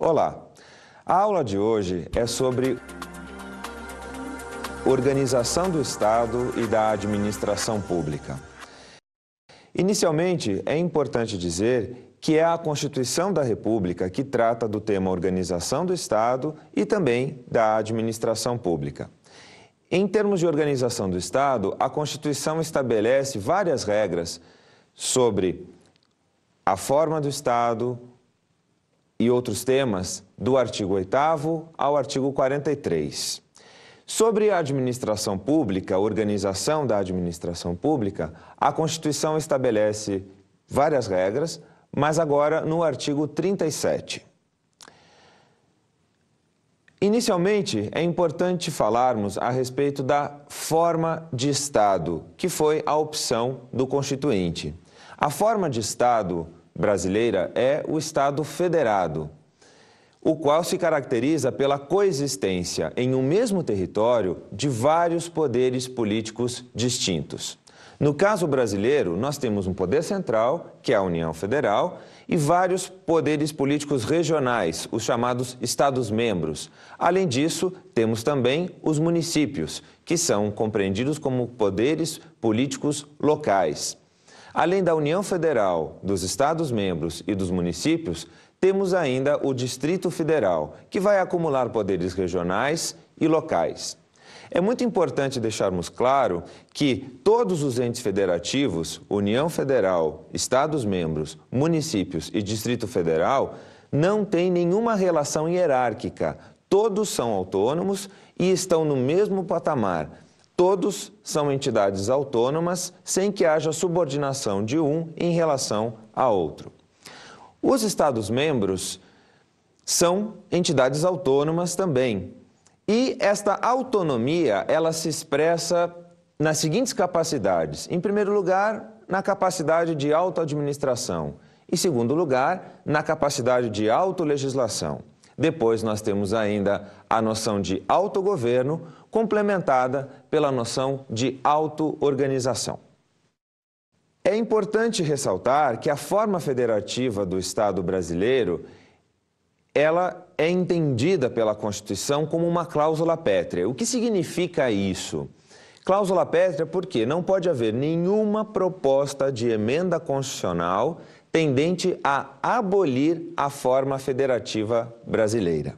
Olá, a aula de hoje é sobre organização do Estado e da administração pública. Inicialmente, é importante dizer que é a Constituição da República que trata do tema organização do Estado e também da administração pública. Em termos de organização do Estado, a Constituição estabelece várias regras sobre a forma do Estado e outros temas do artigo 8º ao artigo 43. Sobre a administração pública, a organização da administração pública, a Constituição estabelece várias regras, mas agora no artigo 37. Inicialmente, é importante falarmos a respeito da forma de Estado, que foi a opção do Constituinte. A forma de Estado brasileira é o Estado federado, o qual se caracteriza pela coexistência em um mesmo território de vários poderes políticos distintos. No caso brasileiro, nós temos um poder central, que é a União Federal, e vários poderes políticos regionais, os chamados Estados-membros. Além disso, temos também os municípios, que são compreendidos como poderes políticos locais. Além da União Federal, dos Estados-membros e dos municípios, temos ainda o Distrito Federal, que vai acumular poderes regionais e locais. É muito importante deixarmos claro que todos os entes federativos, União Federal, Estados-membros, municípios e Distrito Federal, não têm nenhuma relação hierárquica. Todos são autônomos e estão no mesmo patamar. Todos são entidades autônomas, sem que haja subordinação de um em relação a outro. Os Estados-membros são entidades autônomas também. E esta autonomia, ela se expressa nas seguintes capacidades. Em primeiro lugar, na capacidade de autoadministração. Em segundo lugar, na capacidade de autolegislação. Depois nós temos ainda a noção de autogoverno, complementada pela noção de auto-organização. É importante ressaltar que a forma federativa do Estado brasileiro, ela é entendida pela Constituição como uma cláusula pétrea. O que significa isso? Cláusula pétrea porque não pode haver nenhuma proposta de emenda constitucional tendente a abolir a forma federativa brasileira.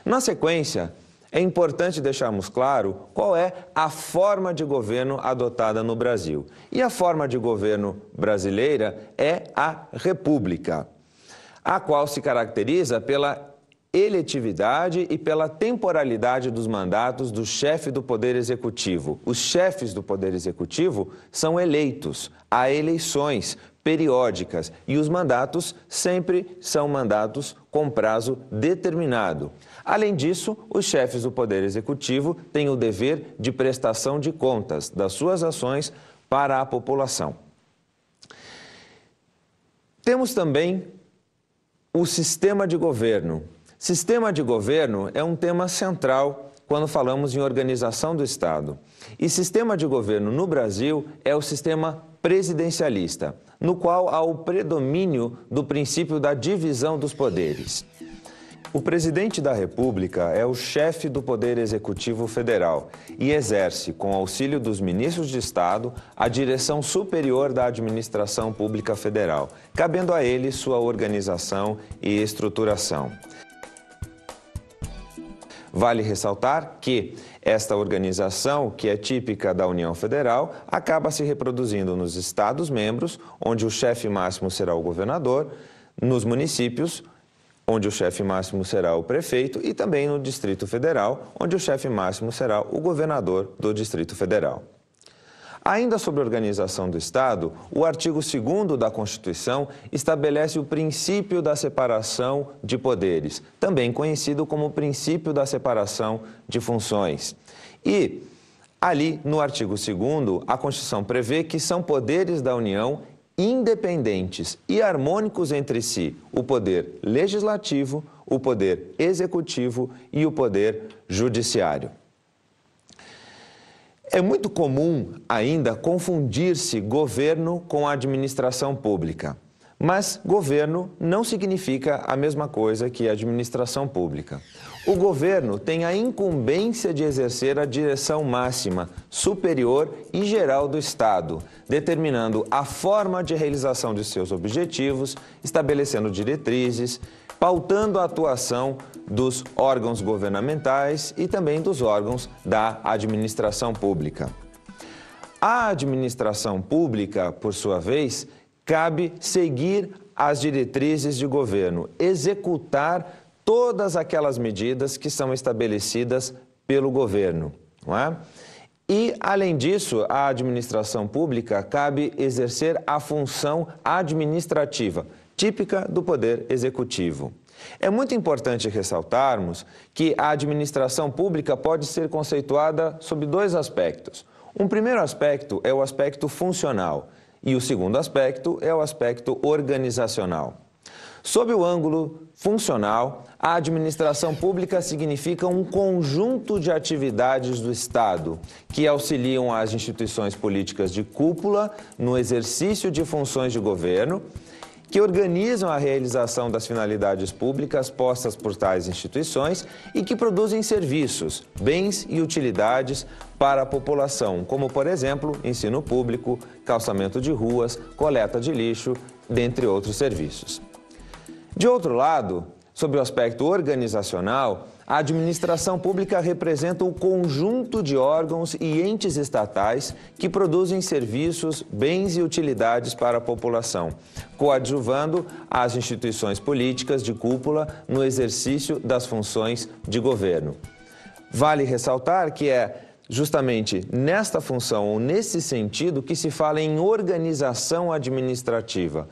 Na sequência, é importante deixarmos claro qual é a forma de governo adotada no Brasil. E a forma de governo brasileira é a República, a qual se caracteriza pela eletividade e pela temporalidade dos mandatos do chefe do Poder Executivo. Os chefes do Poder Executivo são eleitos, há eleições periódicas e os mandatos sempre são mandatos com prazo determinado. Além disso, os chefes do Poder Executivo têm o dever de prestação de contas das suas ações para a população. Temos também o sistema de governo. Sistema de governo é um tema central quando falamos em organização do Estado. E sistema de governo no Brasil é o sistema presidencialista, no qual há o predomínio do princípio da divisão dos poderes. O presidente da República é o chefe do Poder Executivo Federal e exerce, com auxílio dos ministros de Estado, a direção superior da administração pública federal, cabendo a ele sua organização e estruturação. Vale ressaltar que esta organização, que é típica da União Federal, acaba se reproduzindo nos Estados-membros, onde o chefe máximo será o governador, nos municípios, onde o chefe máximo será o prefeito, e também no Distrito Federal, onde o chefe máximo será o governador do Distrito Federal. Ainda sobre a organização do Estado, o artigo 2º da Constituição estabelece o princípio da separação de poderes, também conhecido como princípio da separação de funções. E ali, no artigo 2º, a Constituição prevê que são poderes da União independentes e harmônicos entre si o poder legislativo, o poder executivo e o poder judiciário. É muito comum ainda confundir-se governo com administração pública, Mas governo não significa a mesma coisa que administração pública. O governo tem a incumbência de exercer a direção máxima, superior e geral do Estado, determinando a forma de realização de seus objetivos, estabelecendo diretrizes, pautando a atuação dos órgãos governamentais e também dos órgãos da administração pública. A administração pública, por sua vez, cabe seguir as diretrizes de governo, executar todas aquelas medidas que são estabelecidas pelo governo, não é? E, além disso, a administração pública cabe exercer a função administrativa, típica do Poder Executivo. É muito importante ressaltarmos que a administração pública pode ser conceituada sob dois aspectos. Um primeiro aspecto é o aspecto funcional e o segundo aspecto é o aspecto organizacional. Sob o ângulo funcional, a administração pública significa um conjunto de atividades do Estado que auxiliam as instituições políticas de cúpula no exercício de funções de governo, que organizam a realização das finalidades públicas postas por tais instituições e que produzem serviços, bens e utilidades para a população, como, por exemplo, ensino público, calçamento de ruas, coleta de lixo, dentre outros serviços. De outro lado, sob o aspecto organizacional, a administração pública representa o conjunto de órgãos e entes estatais que produzem serviços, bens e utilidades para a população, coadjuvando as instituições políticas de cúpula no exercício das funções de governo. Vale ressaltar que é justamente nesta função ou nesse sentido que se fala em organização administrativa.